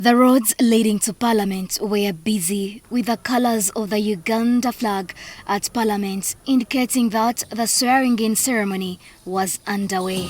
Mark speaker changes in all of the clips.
Speaker 1: The roads leading to Parliament were busy with the colours of the Uganda flag at Parliament, indicating that the swearing-in ceremony was underway.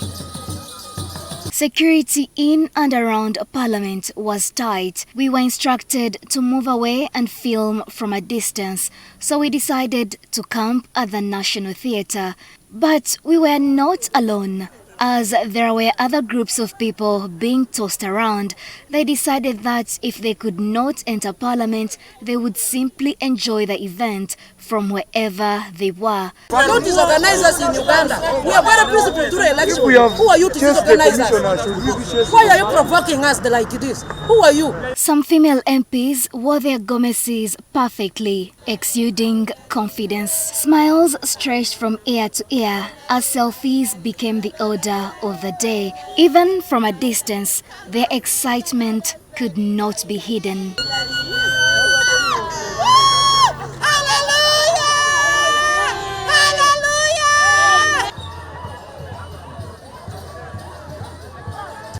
Speaker 1: Security in and around Parliament was tight. We were instructed to move away and film from a distance, so we decided to camp at the National Theatre. But we were not alone. As there were other groups of people being tossed around, they decided that if they could not enter Parliament, they would simply enjoy the event from wherever they were.
Speaker 2: Don't disorganize us in Uganda. We are very peaceful during election. Who are you to disorganize us? Why are you provoking us like this? Who are you?
Speaker 1: Some female MPs wore their gomeses perfectly, exuding confidence. Smiles stretched from ear to ear as selfies became the order of the day. Even from a distance, their excitement could not be hidden.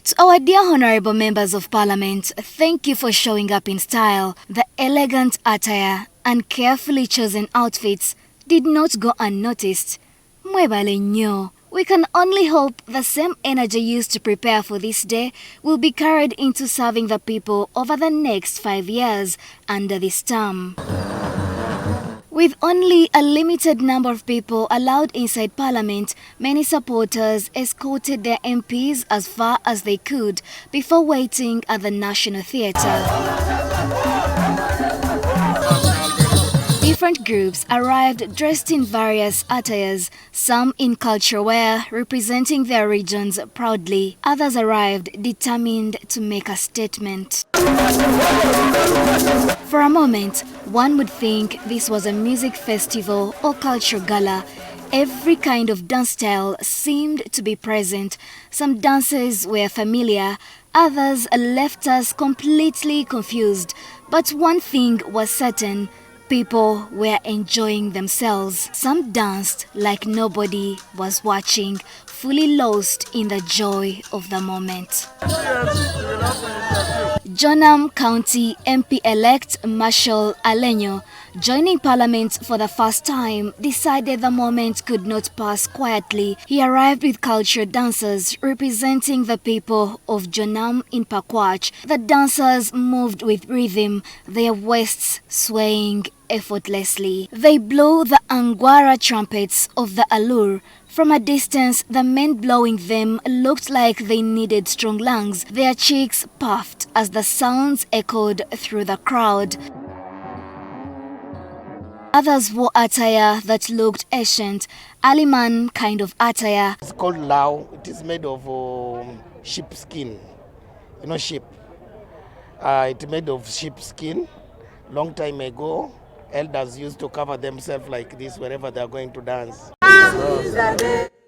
Speaker 1: To our dear honorable members of Parliament, thank you for showing up in style. The elegant attire and carefully chosen outfits did not go unnoticed. Mwebale nnyo. We can only hope the same energy used to prepare for this day will be carried into serving the people over the next 5 years under this term. With only a limited number of people allowed inside Parliament, many supporters escorted their MPs as far as they could before waiting at the National Theatre. Different groups arrived dressed in various attires, some in culture wear representing their regions proudly. Others arrived determined to make a statement. For a moment, one would think this was a music festival or culture gala. Every kind of dance style seemed to be present. Some dances were familiar, others left us completely confused. But one thing was certain. People were enjoying themselves. Some danced like nobody was watching, fully lost in the joy of the moment. Jonam County MP-elect Marshall Alenyo, joining Parliament for the first time, decided the moment could not pass quietly. He arrived with culture dancers representing the people of Jonam in Pakwach. The dancers moved with rhythm, their waists swaying effortlessly. They blew the Angwara trumpets of the Alur. From a distance, the men blowing them looked like they needed strong lungs. Their cheeks puffed as the sounds echoed through the crowd. Others wore attire that looked ancient, Aliman kind of attire.
Speaker 3: It's called Lao. It is made of sheep skin. You know, sheep. It's made of sheep skin. Long time ago, elders used to cover themselves like this wherever they are going to dance.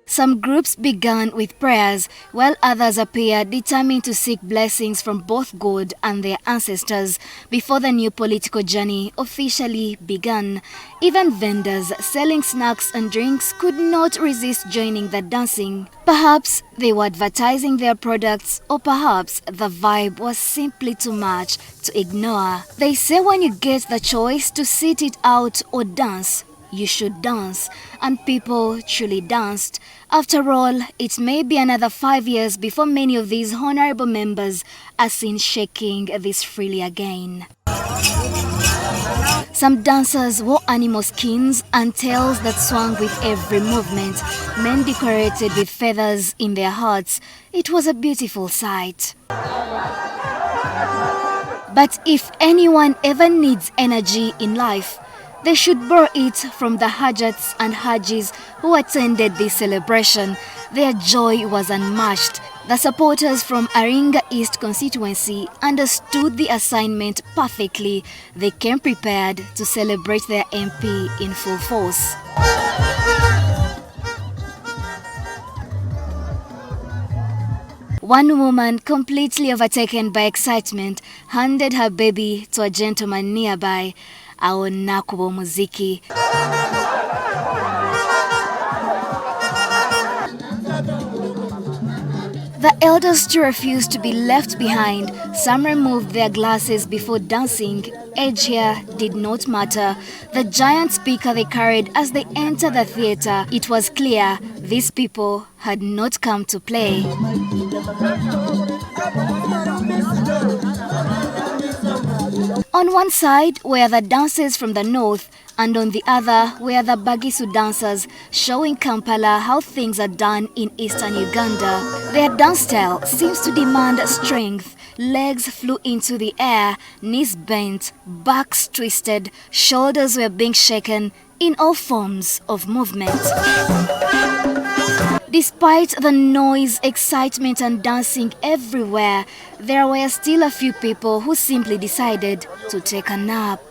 Speaker 1: Some groups began with prayers, while others appeared determined to seek blessings from both God and their ancestors before the new political journey officially began. Even vendors selling snacks and drinks could not resist joining the dancing. Perhaps they were advertising their products, or perhaps the vibe was simply too much to ignore. They say when you get the choice to sit it out or dance, you should dance, and people truly danced. After all, it may be another 5 years before many of these honorable members are seen shaking this freely again. Some dancers wore animal skins and tails that swung with every movement, men decorated with feathers in their hats. It was a beautiful sight. But if anyone ever needs energy in life, they should borrow it from the Hajats and Hajis who attended this celebration. Their joy was unmatched. The supporters from Aringa East constituency understood the assignment perfectly. They came prepared to celebrate their MP in full force. One woman, completely overtaken by excitement, handed her baby to a gentleman nearby. Aona kubo muziki. The elders too refused to be left behind. Some removed their glasses before dancing. Age here did not matter. The giant speaker they carried as they entered the theater, it was clear these people had not come to play. On one side were the dancers from the north, and on the other were the Bagisu dancers, showing Kampala how things are done in eastern Uganda. Their dance style seems to demand strength. Legs flew into the air, knees bent, backs twisted, shoulders were being shaken in all forms of movement. Despite the noise, excitement and dancing everywhere, there were still a few people who simply decided to take a nap.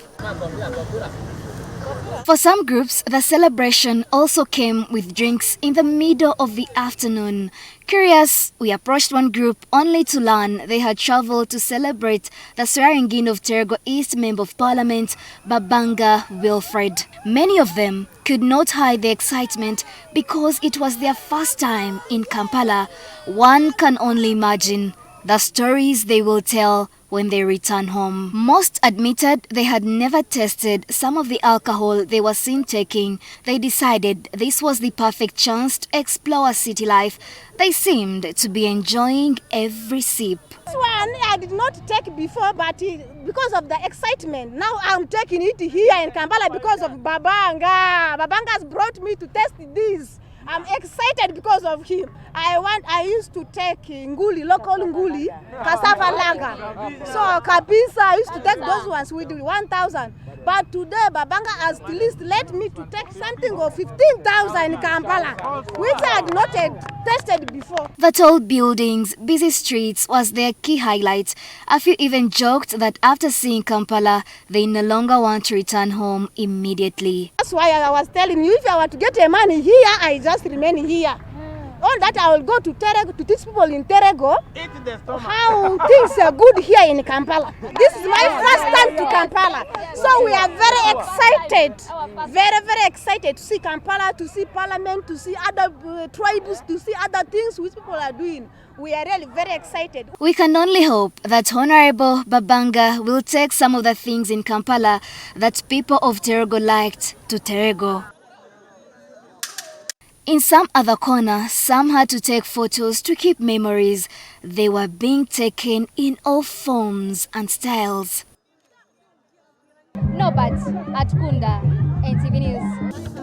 Speaker 1: For some groups, the celebration also came with drinks in the middle of the afternoon. Curious, we approached one group only to learn they had traveled to celebrate the swearing-in of Terego East Member of Parliament, Babanga Wilfred. Many of them could not hide their excitement because it was their first time in Kampala. One can only imagine the stories they will tell when they return home. Most admitted they had never tasted some of the alcohol they were seen taking. They decided this was the perfect chance to explore city life. They seemed to be enjoying every sip.
Speaker 4: This one I did not take before, but because of the excitement, now I'm taking it here in Kampala because of Babanga. Babanga has brought me to test this. I'm excited because of him. I used to take nguli, local nguli, cassava lager. So kabisa, I used to take those ones with 1,000. But today, Babanga has at least let me to take something of 15,000 in Kampala, which I had not tested before.
Speaker 1: The tall buildings, busy streets was their key highlight. A few even joked that after seeing Kampala, they no longer want to return home immediately.
Speaker 4: That's why I was telling you, if I want to get a money here, I just remain here. All that I will go to Terego to teach people in Terego how things are good here in Kampala. This is my first time to Kampala. So we are very excited, very excited to see Kampala, to see Parliament, to see other tribes, to see other things which people are doing. We are really very excited.
Speaker 1: We can only hope that Honorable Babanga will take some of the things in Kampala that people of Terego liked to Terego. In some other corner, some had to take photos to keep memories. They were being taken in all forms and styles.
Speaker 5: No, but Atukunda, NTV News.